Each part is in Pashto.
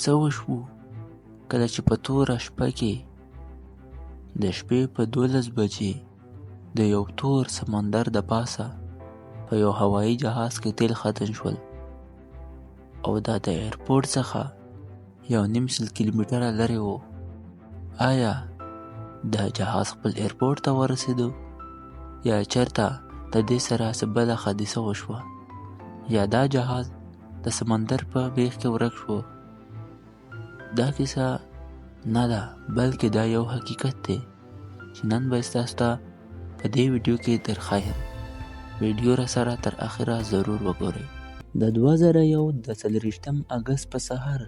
څه وشو کله چې په توره شپه کې د شپې په 12 بجې د یو تور سمندر د پاسه په یو هوایي جهاز کې تیل ختم شول او دا د ایرپورټ څخه 1.5 کیلومتره لرې و. آیا دا جهاز خپل ایرپورټ ته ورسېدو یا چېرته د دې سره څه بله حادثه وشوه یا دا جهاز د سمندر په بیخ کې ورک شو؟ دا کیسه نه ده بلکې دا یو حقیقت دی چې نن به ستاسو ته په دې ویډیو کې درښایم. ویډیو را سره تر اخره ضرور وګورئ. د 2001 د 24 اګست په سهار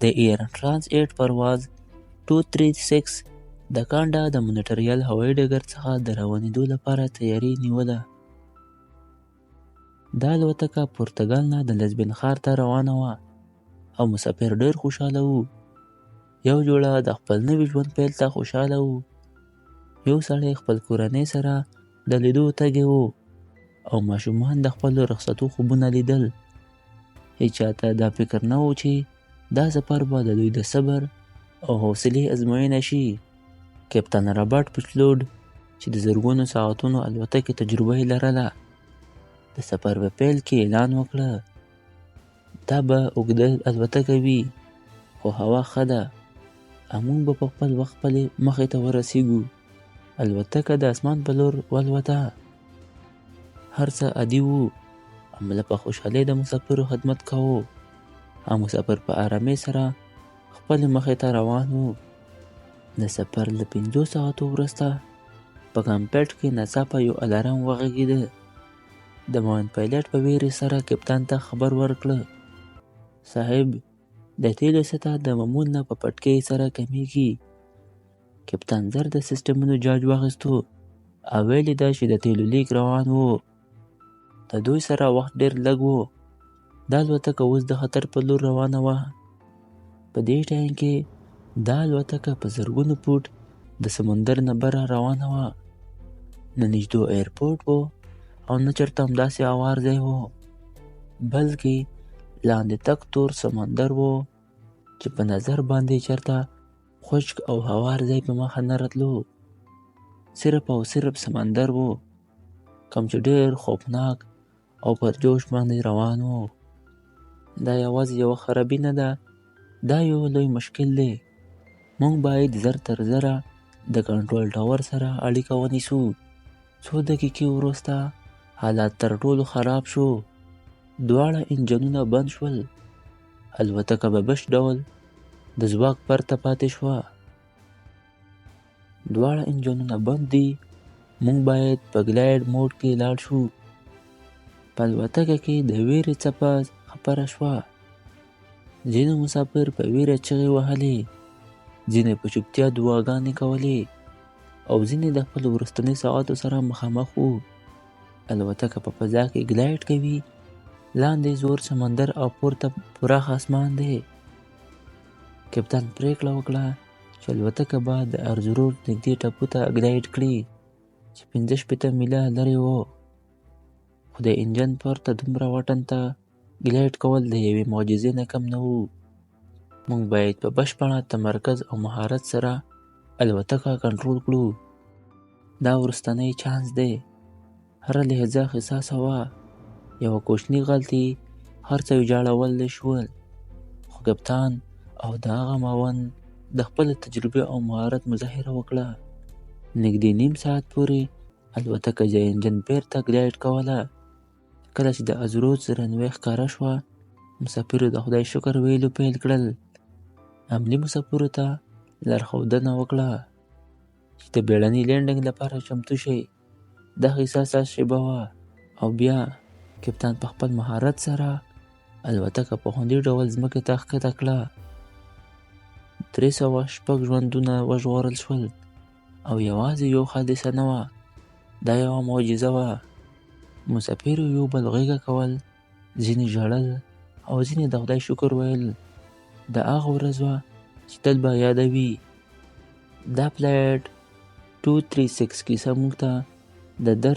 د ایر ترانس 8 پرواز 236 د کانډا د مونټریال هوایي ډګر څخه د روانېدو لپاره تیاری نیوله. دا الوتکه پرتګال نه د لزبن ښار ته روانه وه او مسافر ډېر خوشحاله وو. یو جوړه د خپل نوي ژوند پیل ته خوشحاله وو. یو سړی خپل کورنۍ سره د لیدو تږی وو او ماشومان د خپلو رخصتو خوبونه لیدل. هیچا ته دا فکر نه و چې دا سفر به د دوی د صبر او حوصلې ازموینه شي. کپتان رابرټ پیچلوډ چې د زرګونو ساعتونو الوتکې تجربه یې لرله د سفر په پیل کې اعلان وکړه دا به اوږده الوتکه وي خو هوا ښه ده او موږ به په خپل وخت خپلې مخې ته ورسیږو. الوتکه د اسمان په لور والوته. هر څه عادي وو. عمله په خوشحالۍ د مسافرو خدمت کاوه او مسافر په آرامۍ سره خپلې مخې ته روان وو. د سفر له 5 ساعتو وروسته په کامپټ کې ناڅاپه یو الارم وغږېده. د موین پایلټ په ویرې سره کپتان ته خبر ورکړه صاحب د تیلو سطح د معمول نه په پټکۍ سره کمیږي. کپتان زر د سیسټمونو جاج واخیستو او ویل یې ده چې د تیلو لیک روان وو. د دوی سره وخت ډېر لږ وو. دا الوتکه اوس د خطر په لور روانه وه. په دې ټایم کې دا الوتکه په زرګونو فوټ د سمندر نه بره روانه وه. نه نږدې ایرپورټ و او نه چېرته همداسې هوار ځای و بلکې لاندې تک تور سمندر و چې په نظر باندې چېرته خشک او هوار ځای په مخه نه راتلو. صرف او صرف سمندر و کوم چې ډېر خوفناک او پر جوش باندې روان و. دا یوازې یوه خرابي نه ده دا یو لوی مشکل دی. موږ باید زر تر زره د کنټرول ټاور سره اړیکه ونیسو. څو دقیقې وروسته حالات تر ټولو خراب شو. دواړه انجنونه بند شول. الوتکه په بش ډول د ځواک پرته پاتې شوه. دواړه انجنونه بند دي. موږ باید په ګلایډ موډ کې لاړ شو. په الوتکه کې د ویرې څپه خپره شوه. ځینو مسافر په ویره چغې وهلې، ځینې په چوپتیا دعاګانې کولې او ځینې د خپلو وروستني ساعتو سره مخامخ وو. الوتکه په فضا کې ګلایډ کوي. لاندې زور سمندر او پورته پراخ اسمان دی. کپتان پریکړه وکړه چې الوتکه به د ارزروټ نږدې ټاپو ته ګلایډ کړي چې 65 میله لرې و. خو د انجن پورته دومره واټن ته ګلایډ کول د یوې معجزې نه کم نه وو. موږ باید په بشپړه تمرکز او مهارت سره الوتکه کنټرول کړو. دا وروستنی چانس دی. هره لحظه حساسه وه. یوه کوچنۍ غلطي هر څه ویجاړولی شول. خو کپتان او د هغه معاون د خپلې تجربې او مهارت مظاهره وکړه. نږدې نیم ساعت پورې الوتکه د انجن بیرته ګلایډ کوله. کله چې د ازروت رنوی ښکاره شوه مسافرو د خدای شکر ویلو پیل کړل. عملي مسافرو ته لارښودنه وکړه چې د بیړني لینډینګ لپاره چمتو شئ. دا حساسه شیبه وه او بیا کپتان په خپل مهارت سره الوتکه په خوندي ډول ځمکې ته ښکته کړه. 306 ژوندونه وژغورل شول او یوازې یو حادثه نه وه. دا یوه معجزه وه. مسافرو یو بل غېږه کول، ځینې ژړل او ځینې د خدای شکر ویل. دا هغه ورځ وه چې تل به یادوي. دا فلایټ 236 کیسه موږ ته د درس